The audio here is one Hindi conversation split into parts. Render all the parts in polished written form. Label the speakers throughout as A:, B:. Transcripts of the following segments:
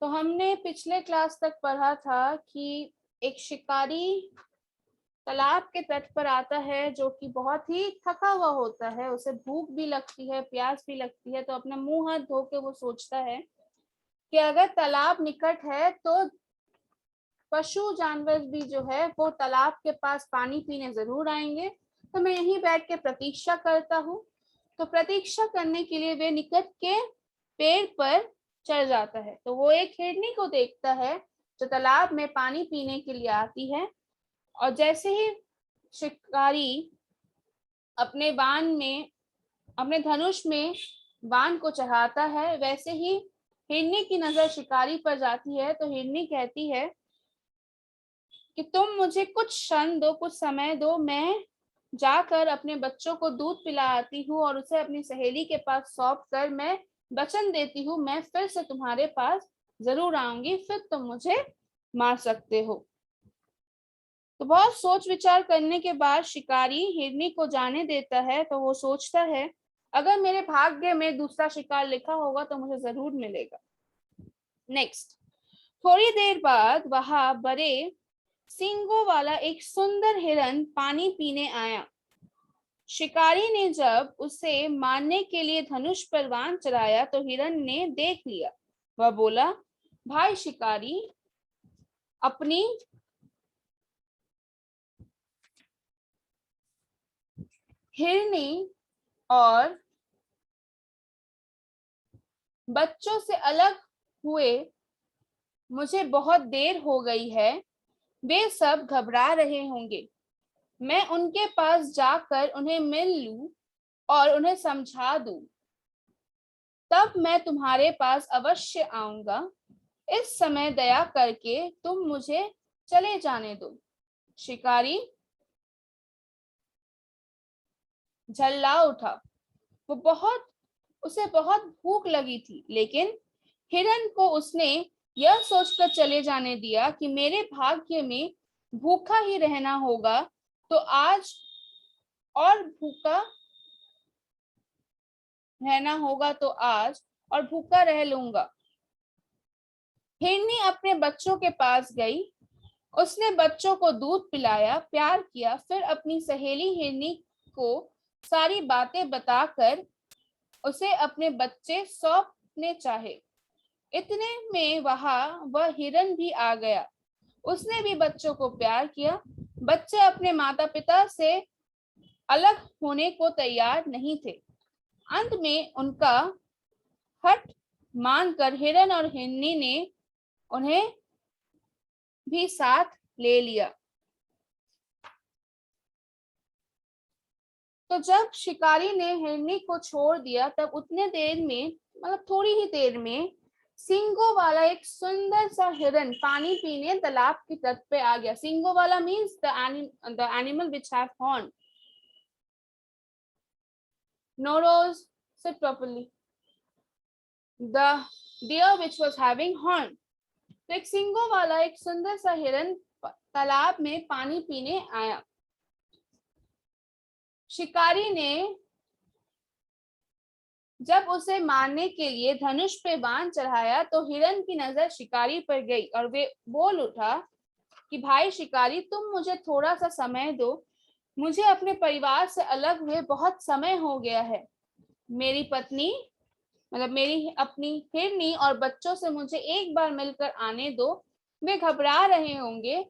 A: तो हमने पिछले क्लास तक पढ़ा था कि एक शिकारी तालाब के तट पर आता है जो कि बहुत ही थका हुआ होता है, उसे भूख भी लगती है, प्यास भी लगती है। तो अपना मुंह हाथ धो के वो सोचता है कि अगर तालाब निकट है तो पशु जानवर भी जो है वो तालाब के पास पानी पीने जरूर आएंगे, तो मैं यहीं बैठ के प्रतीक्षा करता हूँ। तो प्रतीक्षा करने के लिए वे निकट के पेड़ पर चढ़ जाता है। तो वो एक हिरनी को देखता है जो तालाब में पानी पीने के लिए आती है, और जैसे ही शिकारी अपने बाण में अपने धनुष में बाण को चढ़ाता है, वैसे ही हिरनी की नजर शिकारी पर जाती है। तो हिरनी कहती है कि तुम मुझे कुछ क्षण दो, कुछ समय दो, मैं जाकर अपने बच्चों को दूध पिला आती हूँ और उसे अपनी सहेली के पास सौंप कर मैं वचन देती हूँ मैं फिर से तुम्हारे पास जरूर आऊंगी, फिर तुम मुझे मार सकते हो। तो बहुत सोच विचार करने के बाद शिकारी हिरनी को जाने देता है। तो वो सोचता है अगर मेरे भाग्य में दूसरा शिकार लिखा होगा तो मुझे जरूर मिलेगा। नेक्स्ट, थोड़ी देर बाद वहां बड़े सींगों वाला एक सुंदर हिरन पानी पीने आया। शिकारी ने जब उसे मारने के लिए धनुष पर बाण चढ़ाया तो हिरन ने देख लिया। वह बोला, भाई शिकारी, अपनी हिरनी और बच्चों से अलग हुए मुझे बहुत देर हो गई है, वे सब घबरा रहे होंगे। मैं उनके पास जाकर उन्हें मिल लूं और उन्हें समझा दूं, तब मैं तुम्हारे पास अवश्य आऊंगा। इस समय दया करके तुम मुझे चले जाने दो। शिकारी झल्ला उठा। उसे बहुत भूख लगी थी, लेकिन हिरन को उसने यह सोचकर चले जाने दिया कि मेरे भाग्य में भूखा ही रहना होगा, तो आज और भूखा रहना होगा तो आज और भूखा रह लूंगा। हिरनी अपने बच्चों के पास गई, उसने बच्चों को दूध पिलाया, प्यार किया, फिर अपनी सहेली हिरनी को सारी बातें बताकर उसे अपने बच्चे सौंपने चाहे। इतने में वह हिरन भी आ गया। उसने भी बच्चों को प्यार किया। बच्चे अपने माता पिता से अलग होने को तैयार नहीं थे। अंत में उनका हठ मानकर हिरन और हिरनी ने उन्हें भी साथ ले लिया। तो जब शिकारी ने हिरनी को छोड़ दिया तब उतने देर में, मतलब थोड़ी ही देर में, सींगों वाला एक सुंदर सा हिरन पानी पीने तालाब की तट पे आ गया। सींगों वाला means the animal which have horn. Noroz, sit properly. The deer which was having horn. तो एक सींगों वाला एक सुंदर सा हिरन तालाब में पानी पीने आया। शिकारी ने जब उसे मारने के लिए धनुष पे बाण चढ़ाया तो हिरन की नजर शिकारी पर गई और वे बोल उठा कि भाई शिकारी, तुम मुझे थोड़ा सा समय दो, मुझे अपने परिवार से अलग हुए बहुत समय हो गया है। मेरी पत्नी, मतलब मेरी अपनी हिरनी और बच्चों से मुझे एक बार मिलकर आने दो, वे घबरा रहे होंगे।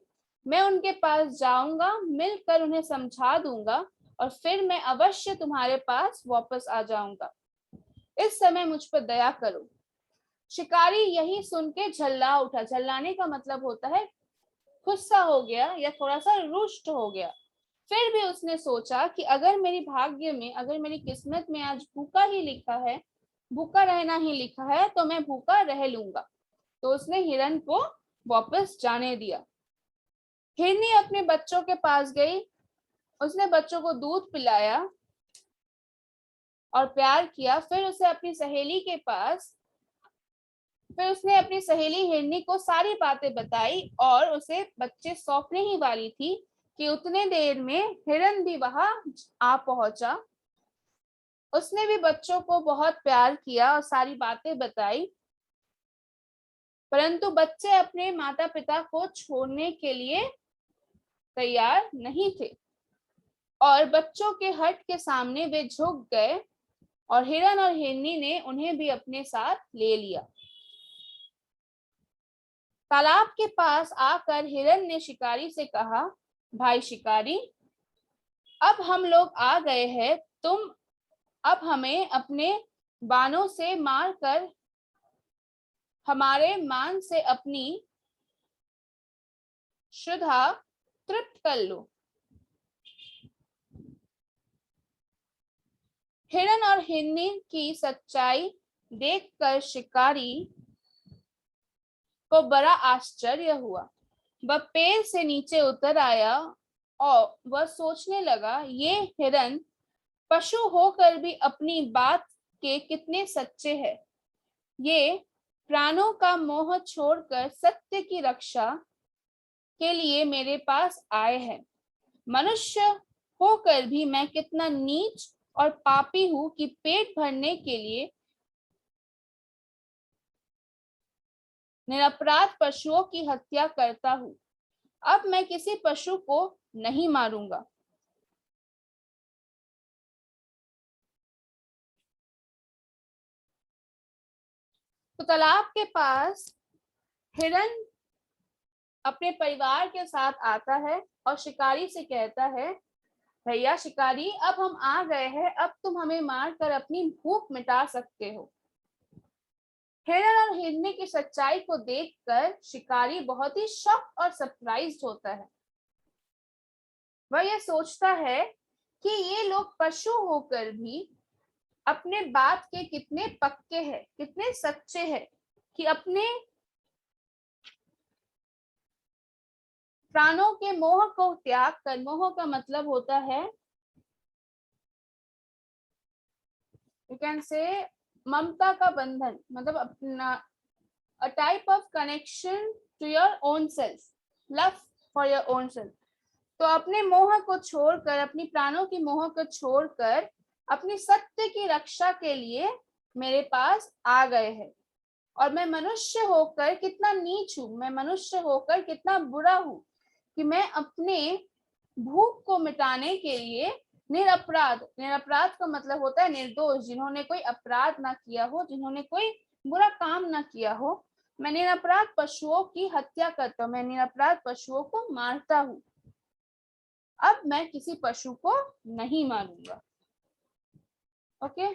A: मैं उनके पास जाऊंगा, मिलकर उन्हें समझा दूंगा और फिर मैं अवश्य तुम्हारे पास वापस आ जाऊंगा। इस समय मुझ पर दया करो। शिकारी यही सुन के झल्ला उठा। झल्लाने का मतलब होता है गुस्सा हो गया या थोड़ा सा रुष्ट हो गया। फिर भी उसने सोचा कि अगर मेरी भाग्य में, अगर मेरी किस्मत में आज भूखा ही लिखा है, भूखा रहना ही लिखा है, तो मैं भूखा रह लूंगा। तो उसने हिरन को वापस जाने दिया। हिरनी अपने बच्चों के पास गई, उसने बच्चों को दूध पिलाया और प्यार किया। फिर उसने अपनी सहेली हिरनी को सारी बातें बताई और उसे बच्चे सौंपने ही वाली थी कि उतने देर में हिरन भी वहां आ पहुंचा। उसने भी बच्चों को बहुत प्यार किया और सारी बातें बताई। परंतु बच्चे अपने माता पिता को छोड़ने के लिए तैयार नहीं थे और बच्चों के हट के सामने वे झुक गए और हिरन और हिरनी ने उन्हें भी अपने साथ ले लिया। तालाब के पास आकर हिरन ने शिकारी से कहा, भाई शिकारी, अब हम लोग आ गए हैं, तुम अब हमें अपने बाणों से मारकर हमारे मान से अपनी श्रद्धा तृप्त कर लो। हिरन और हिरनी की सच्चाई देखकर शिकारी को बड़ा आश्चर्य हुआ। वह पेड़ से नीचे उतर आया और वह सोचने लगा, ये हिरन पशु होकर भी अपनी बात के कितने सच्चे हैं। ये प्राणों का मोह छोड़कर सत्य की रक्षा के लिए मेरे पास आए हैं। मनुष्य होकर भी मैं कितना नीच और पापी हूं कि पेट भरने के लिए निरपराध पशुओं की हत्या करता हूं। अब मैं किसी पशु को नहीं मारूंगा। तो तालाब के पास हिरन अपने परिवार के साथ आता है और शिकारी से कहता है, भैया शिकारी, अब हम आ गए हैं, अब तुम हमें मारकर अपनी भूख मिटा सकते हो। हिरन और हिरनी की सच्चाई को देखकर शिकारी बहुत ही शॉक और सरप्राइज्ड होता है। वह यह सोचता है कि ये लोग पशु होकर भी अपने बात के कितने पक्के हैं, कितने सच्चे हैं कि अपने प्राणों के मोह को त्याग कर, मोह का मतलब होता है, यू कैन से ममता का बंधन, मतलब अपना a type of connection to your own self, love for your own self। तो अपने मोह को छोड़कर, अपनी प्राणों की मोह को छोड़कर अपनी सत्य की रक्षा के लिए मेरे पास आ गए हैं। और मैं मनुष्य होकर कितना नीच हूं, मैं मनुष्य होकर कितना बुरा हूं कि मैं अपने भूख को मिटाने के लिए निरपराध, निरपराध का मतलब होता है निर्दोष, जिन्होंने कोई अपराध ना किया हो, जिन्होंने कोई बुरा काम ना किया हो, मैं निरपराध पशुओं की हत्या करता हूँ, मैं निरपराध पशुओं को मारता हूँ। अब मैं किसी पशु को नहीं मारूंगा। ओके।